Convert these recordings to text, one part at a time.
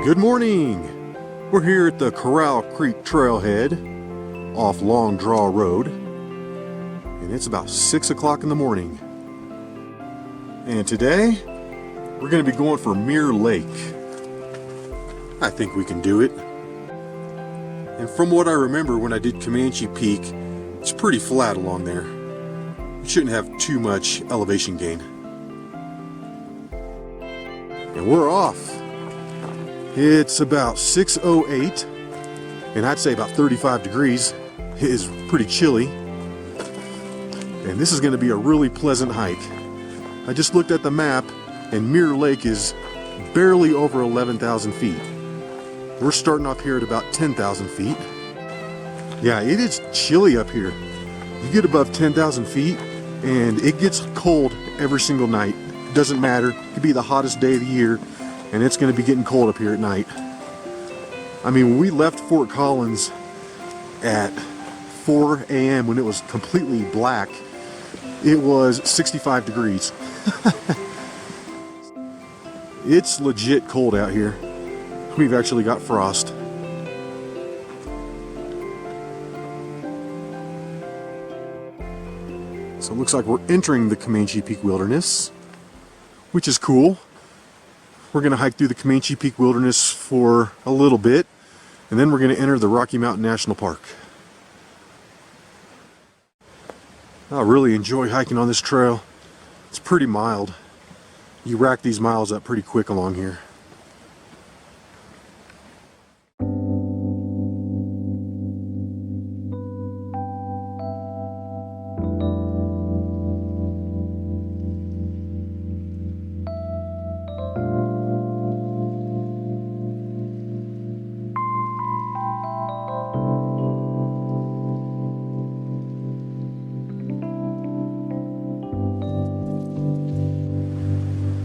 Good morning! We're here at the Corral Creek Trailhead off Long Draw Road, and it's about 6 o'clock in the morning. And today we're going to be going for Mirror Lake. I think we can do it. And from what I remember when I did Comanche Peak, it's pretty flat along there. You shouldn't have too much elevation gain. And we're off. It's about 6:08, and I'd say about 35 degrees. It is pretty chilly, and this is going to be a really pleasant hike. I just looked at the map, and Mirror Lake is barely over 11,000 feet. We're starting off here at about 10,000 feet. Yeah, it is chilly up here. You get above 10,000 feet, and it gets cold every single night. It doesn't matter. It could be the hottest day of the year, and it's going to be getting cold up here at night. I mean, when we left Fort Collins at 4 a.m. when it was completely black, it was 65 degrees. It's legit cold out here. We've actually got frost. So it looks like we're entering the Comanche Peak Wilderness, which is cool. We're going to hike through the Comanche Peak Wilderness for a little bit, and then we're going to enter the Rocky Mountain National Park. I really enjoy hiking on this trail. It's pretty mild. You rack these miles up pretty quick along here.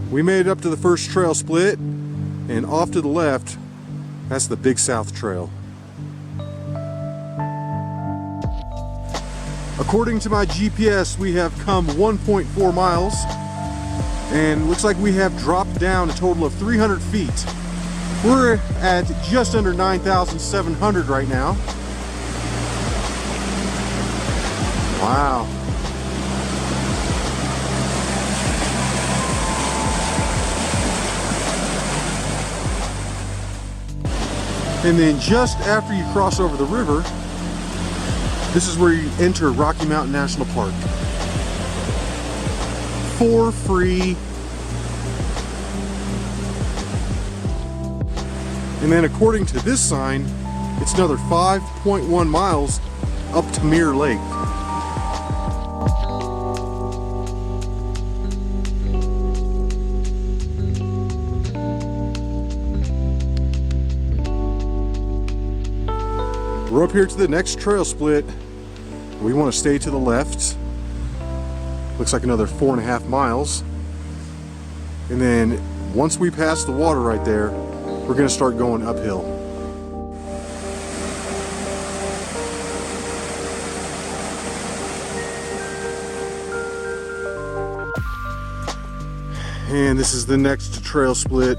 We made it up to the first trail split, and off to the left, that's the Big South Trail. According to my GPS, we have come 1.4 miles, and it looks like we have dropped down a total of 300 feet. We're at just under 9,700 right now. Wow. And then just after you cross over the river, this is where you enter Rocky Mountain National Park. For free. And then according to this sign, it's another 5.1 miles up to Mirror Lake. We're up here to the next trail split. We want to stay to the left. Looks like another 4.5 miles. And then once we pass the water right there, we're going to start going uphill. And this is the next trail split.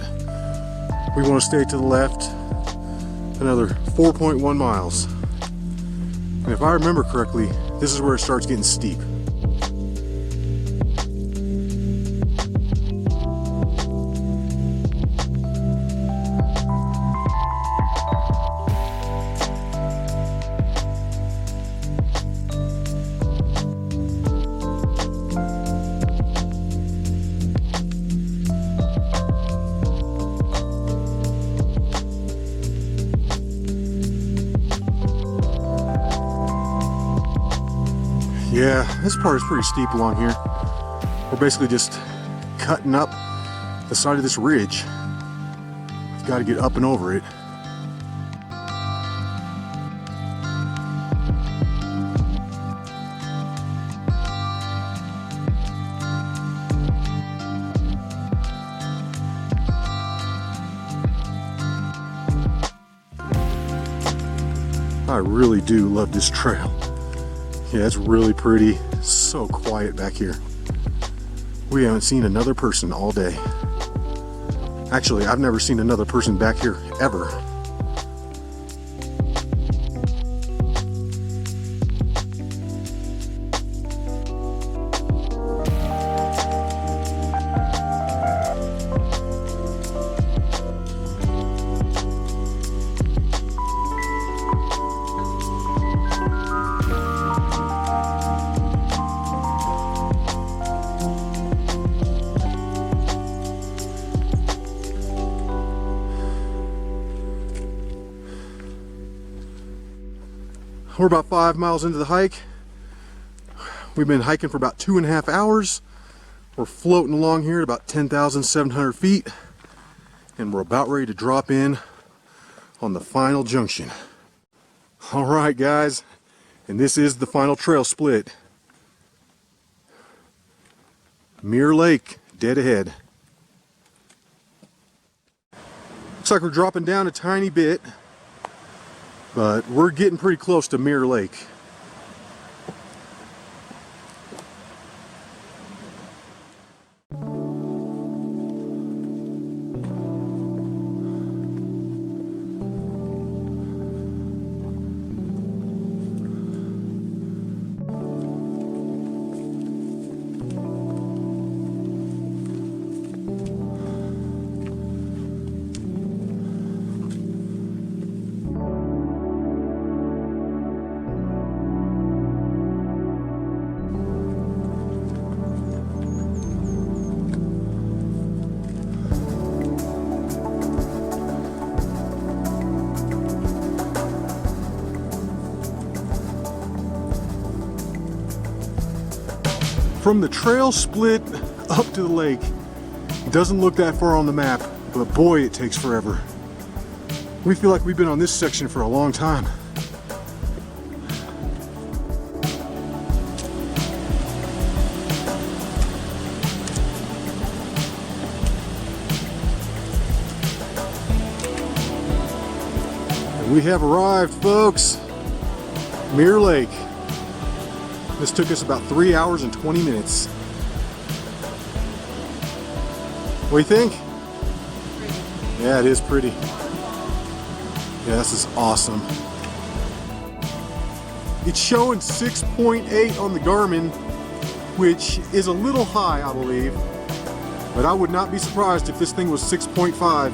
We want to stay to the left. Another 4.1 miles. And if I remember correctly, this is where it starts getting steep. Yeah, this part is pretty steep along here. We're basically just cutting up the side of this ridge. We've got to get up and over it. I really do love this trail. Yeah, it's really pretty. So quiet back here. We haven't seen another person all day. Actually, I've never seen another person back here ever. We're about 5 miles into the hike. We've been hiking for about 2.5 hours. We're floating along here at about 10,700 feet. And we're about ready to drop in on the final junction. All right, guys. And this is the final trail split. Mirror Lake, dead ahead. Looks like we're dropping down a tiny bit, but we're getting pretty close to Mirror Lake. From the trail split up to the lake, it doesn't look that far on the map, but boy, it takes forever. We feel like we've been on this section for a long time. And we have arrived, folks. Mirror Lake. This took us about 3 hours and 20 minutes. What do you think? Pretty. Yeah, it is pretty. Yeah, this is awesome. It's showing 6.8 on the Garmin, which is a little high, I believe. But I would not be surprised if this thing was 6.5.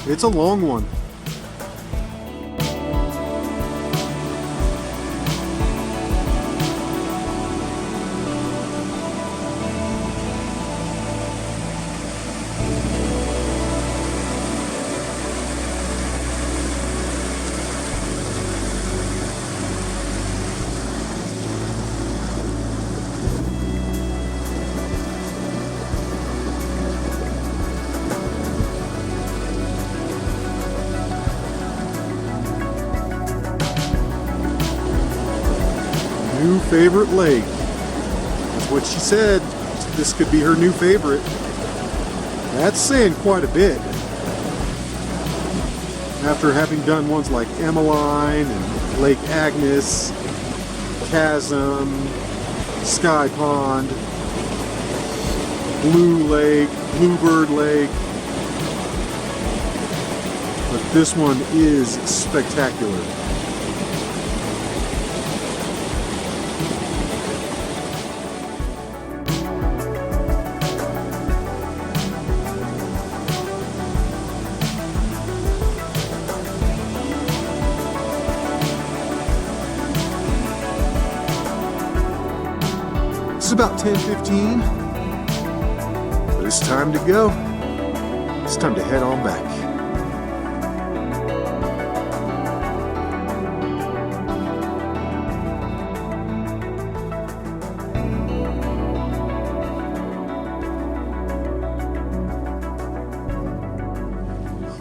It's a long one. New favorite lake. That's what she said. This could be her new favorite. That's saying quite a bit. After having done ones like Emmeline and Lake Agnes, Chasm, Sky Pond, Blue Lake, Bluebird Lake. But this one is spectacular. It's about 10:15, but it's time to go. It's time to head on back.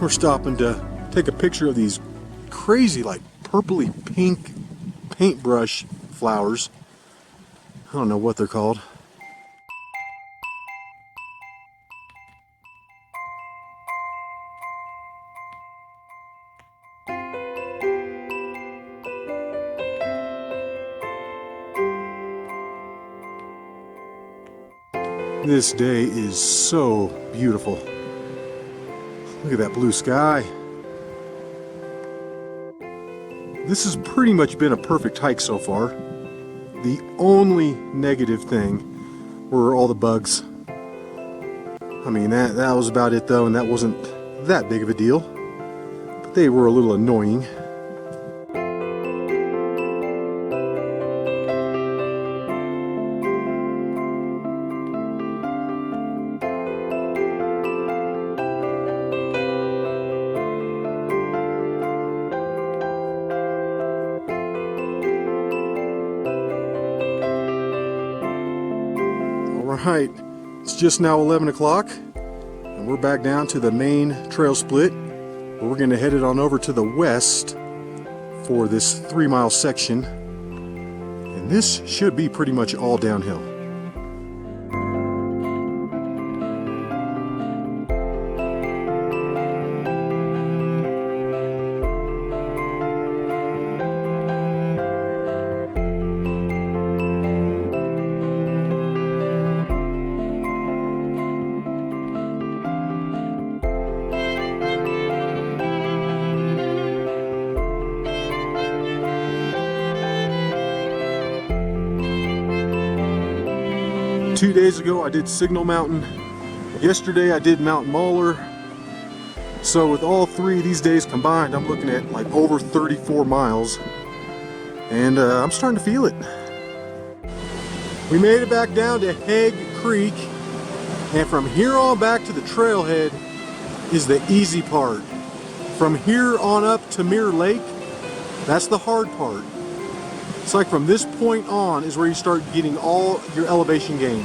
We're stopping to take a picture of these crazy, like purpley pink paintbrush flowers. I don't know what they're called. This day is so beautiful. Look at that blue sky. This has pretty much been a perfect hike so far. The only negative thing were all the bugs. I mean, that was about it though, and that wasn't that big of a deal. But they were a little annoying. Alright, it's just now 11 o'clock and we're back down to the main trail split where we're going to head it on over to the west for this 3-mile section, and this should be pretty much all downhill. Two days ago I did Signal Mountain. Yesterday I did Mount Mauler. So with all three of these days combined, I'm looking at like over 34 miles. And I'm starting to feel it. We made it back down to Hegg Creek. And from here on back to the trailhead is the easy part. From here on up to Mirror Lake, that's the hard part. It's like from this point on is where you start getting all your elevation gain.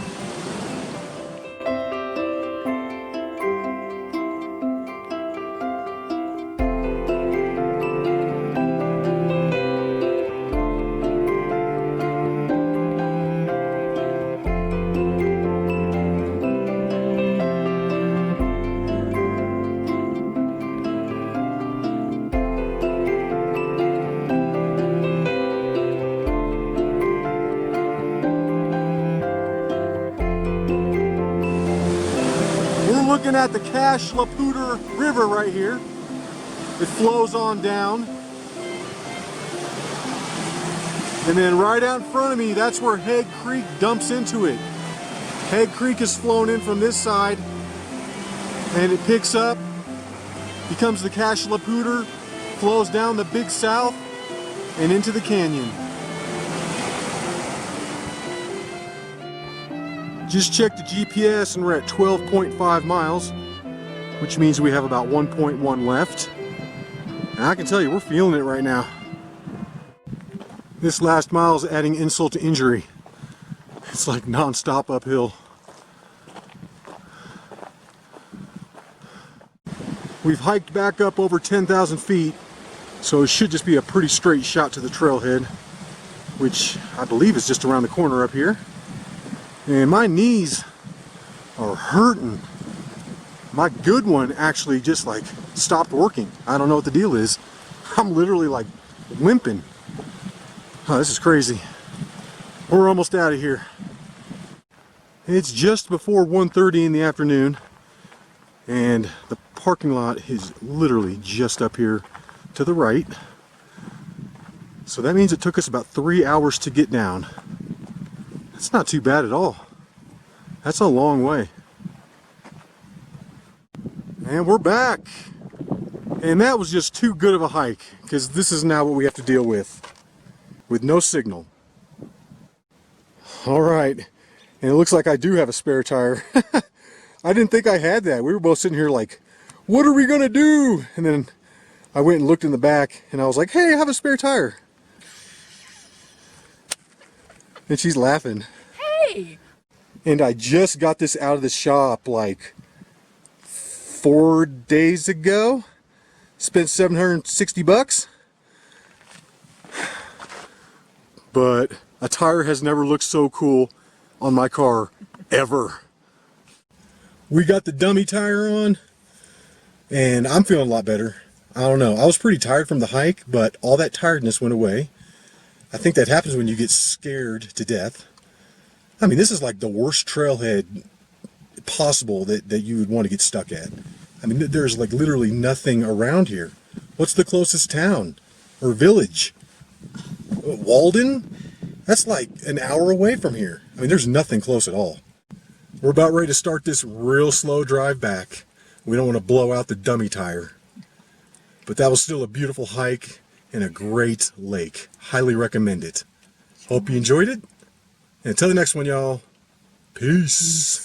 Looking at the Cache La Poudre River right here. It flows on down. And then right out in front of me, that's where Hegg Creek dumps into it. Hegg Creek is flown in from this side and it picks up, becomes the Cache La Poudre, flows down the Big South and into the canyon. Just checked the GPS and we're at 12.5 miles, which means we have about 1.1 left. And I can tell you, we're feeling it right now. This last mile is adding insult to injury. It's like non-stop uphill. We've hiked back up over 10,000 feet, so it should just be a pretty straight shot to the trailhead, which I believe is just around the corner up here. And my knees are hurting. My good one actually just like stopped working. I don't know what the deal is. I'm literally like limping. Oh, this is crazy. We're almost out of here. It's just before 1:30 in the afternoon and the parking lot is literally just up here to the right. So that means it took us about 3 hours to get down. That's not too bad at all. That's a long way. And we're back. And that was just too good of a hike, because this is now what we have to deal with no signal. Alright, and it looks like I do have a spare tire. I didn't think I had that. We were both sitting here like, what are we gonna do? And then I went and looked in the back and I was like, hey, I have a spare tire. And she's laughing. Hey! And I just got this out of the shop like 4 days ago. Spent 760 bucks. But a tire has never looked so cool on my car, ever. We got the dummy tire on, and I'm feeling a lot better. I don't know, I was pretty tired from the hike, but all that tiredness went away. I think that happens when you get scared to death. I mean, this is like the worst trailhead possible that you would want to get stuck at. I mean, there's like literally nothing around here. What's the closest town or village? Walden? That's like an hour away from here. I mean, there's nothing close at all. We're about ready to start this real slow drive back. We don't want to blow out the dummy tire. But that was still a beautiful hike and a great lake. Highly recommend it. Hope you enjoyed it. And until the next one, y'all. Peace.